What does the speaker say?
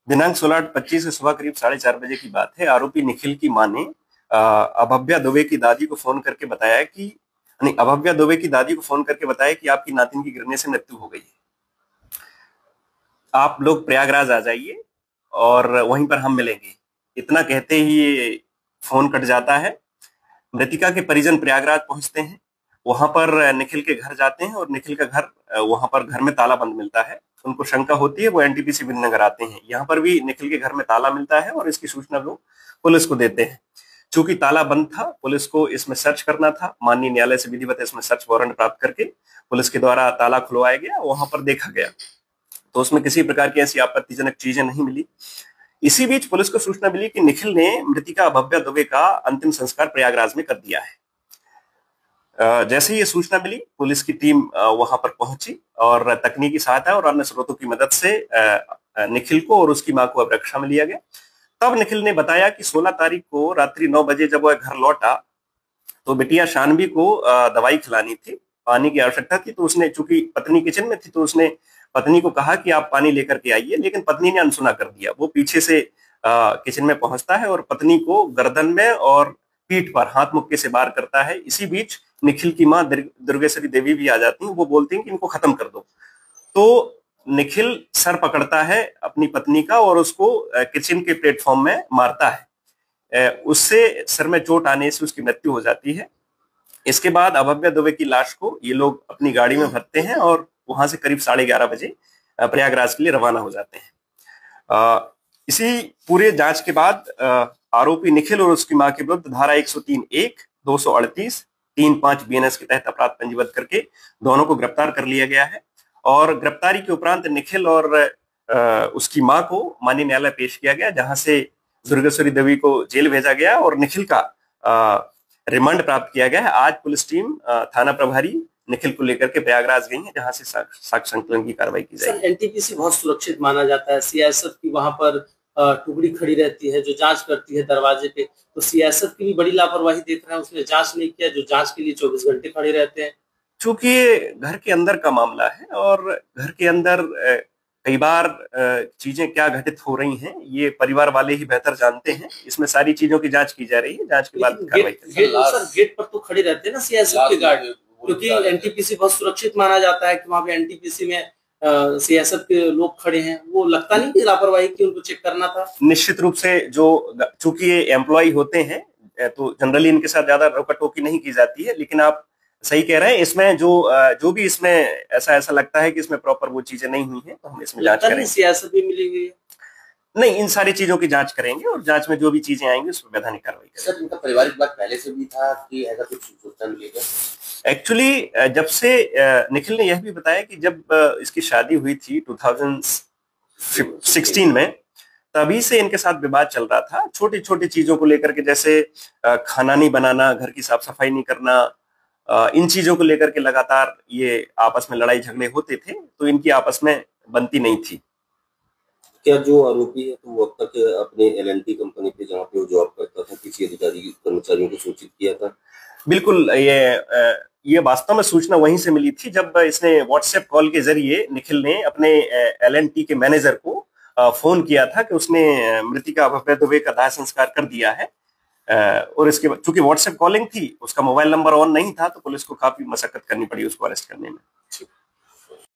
दिनांक 16/8/25 से सुबह करीब 4:30 बजे की बात है। आरोपी निखिल की मां ने अभव्या दुबे की दादी को फोन करके बताया कि नहीं, अभव्या दुबे की दादी को फोन करके बताया कि आपकी नातिन की गिरने से मृत्यु हो गई है, आप लोग प्रयागराज आ जाइए और वहीं पर हम मिलेंगे। इतना कहते ही ये फोन कट जाता है। मृतिका के परिजन प्रयागराज पहुंचते हैं, वहां पर निखिल के घर जाते हैं और निखिल का घर, वहां पर घर में ताला बंद मिलता है। उनको शंका होती है, वो एनटीपीसी विननगर आते हैं। यहाँ पर भी निखिल के घर में ताला मिलता है और इसकी सूचना वो पुलिस को देते हैं। चूंकि ताला बंद था, पुलिस को इसमें सर्च करना था। माननीय न्यायालय से विधिवत इसमें सर्च वारंट प्राप्त करके पुलिस के द्वारा ताला खुलवाया गया, वहां पर देखा गया तो उसमें किसी प्रकार की ऐसी आपत्तिजनक चीजें नहीं मिली। इसी बीच पुलिस को सूचना मिली कि निखिल ने मृतिका अभव्या दुबे का अंतिम संस्कार प्रयागराज में कर दिया है। जैसे ही ये सूचना मिली, पुलिस की टीम वहां पर पहुंची और तकनीकी सहायता और अन्य स्रोतों की मदद से निखिल को और उसकी मां को अब रक्षा में लिया गया। तब निखिल ने बताया कि 16 तारीख को रात्रि 9 बजे जब वह घर लौटा तो बिटिया शानवी को दवाई खिलानी थी, पानी की आवश्यकता थी। तो उसने, चूंकि पत्नी किचन में थी, तो उसने पत्नी को कहा कि आप पानी लेकर के आइए, लेकिन पत्नी ने अनसुना कर दिया। वो पीछे से किचन में पहुंचता है और पत्नी को गर्दन में और पीठ पर हाथ मुक्के से वार करता है। इसी बीच निखिल की मां दुर्गेश्वरी देवी भी आ जाती हैं। वो बोलती हैं कि इनको खत्म कर दो। तो निखिल सर पकड़ता है अपनी पत्नी का और उसको किचन के प्लेटफॉर्म में मारता है। उससे सर में चोट आने से उसकी मृत्यु हो जाती है। इसके बाद अभव्या दुबे की लाश को ये लोग अपनी गाड़ी में भरते हैं और वहां से करीब 11:30 बजे प्रयागराज के लिए रवाना हो जाते हैं। इसी पूरे जांच के बाद आरोपी निखिल और उसकी मां के विरुद्ध धारा 103(1), 238, 35 बीएनएस के तहत अपराध पंजीबद्ध करके दोनों को गिरफ्तार कर लिया गया है। और गिरफ्तारी के उपरांत निखिल और उसकी मां को माननीय न्यायालय पेश किया गया, जहां से दुर्गेश्वरी देवी को जेल भेजा गया और निखिल का रिमांड प्राप्त किया गया है। आज पुलिस टीम थाना प्रभारी निखिल को लेकर के प्रयागराज गई है, जहां से साक्ष्य संकलन की कार्रवाई की जाएगी। एनटीपीसी बहुत सुरक्षित माना जाता है, सीआईएसएफ की वहां पर टुकड़ी खड़ी रहती है जो जांच करती है दरवाजे पे। तो सीआईएसएफ की भी बड़ी लापरवाही देख रहे हैं, उसने जांच नहीं किया, जो जांच के लिए 24 घंटे खड़े रहते हैं। चूंकि ये घर के अंदर का मामला है और घर के अंदर कई बार चीजें क्या घटित हो रही हैं ये परिवार वाले ही बेहतर जानते हैं। इसमें सारी चीजों की जांच की जा रही है, जांच के बाद कार्रवाई गेट पर तो खड़े रहते हैं ना सीआईएसएफ के गार्ड, क्योंकि एनटीपीसी बहुत सुरक्षित माना जाता है कि वहां पे एनटीपीसी में सीआईएसएफ के लोग खड़े हैं। वो लगता नहीं कि लापरवाही की, उनको चेक करना था। निश्चित रूप से, जो चूंकि ये एम्प्लॉय होते हैं तो जनरली इनके साथ ज्यादा रोका टोकी नहीं की जाती है। लेकिन आप सही कह रहे हैं, इसमें जो भी इसमें ऐसा लगता है कि इसमें प्रॉपर वो चीजें नहीं हुई हैं, तो हम इसमें जांच करेंगे। सियासत भी मिली हुई है? नहीं, इन सारी चीजों की जांच करेंगे और जांच में जो भी चीजें आएंगी उस पर वैधानिक कार्रवाई करेंगे। सर, इनका पारिवारिक बात पहले से भी था कि ऐसा कुछ सूचना मिलेगा? एक्चुअली जब से निखिल ने यह भी बताया कि जब इसकी शादी हुई थी 2016 में, तभी से इनके साथ विवाद चल रहा था छोटी छोटी चीजों को लेकर के, जैसे खाना नहीं बनाना, घर की साफ सफाई नहीं करना, इन चीजों को लेकर के लगातार ये आपस में लड़ाई झगड़े होते थे। तो इनकी आपस में बनती नहीं थी। क्या जो आरोपी है तो वो अब तक अपने एलएनटी कंपनी पे जहाँ पे वो जॉब करता था किसी अधिकारी कर्मचारियों को सूचित किया था? बिल्कुल, ये वास्तव में सूचना वहीं से मिली थी जब इसने व्हाट्सएप कॉल के जरिए निखिल ने अपने एलएनटी के मैनेजर को फोन किया था कि उसने मृतिका अभव्या दुबे का दाह संस्कार कर दिया है। और इसके बाद चूंकि व्हाट्सएप कॉलिंग थी, उसका मोबाइल नंबर ऑन नहीं था, तो पुलिस को काफी मशक्कत करनी पड़ी उसको अरेस्ट करने में।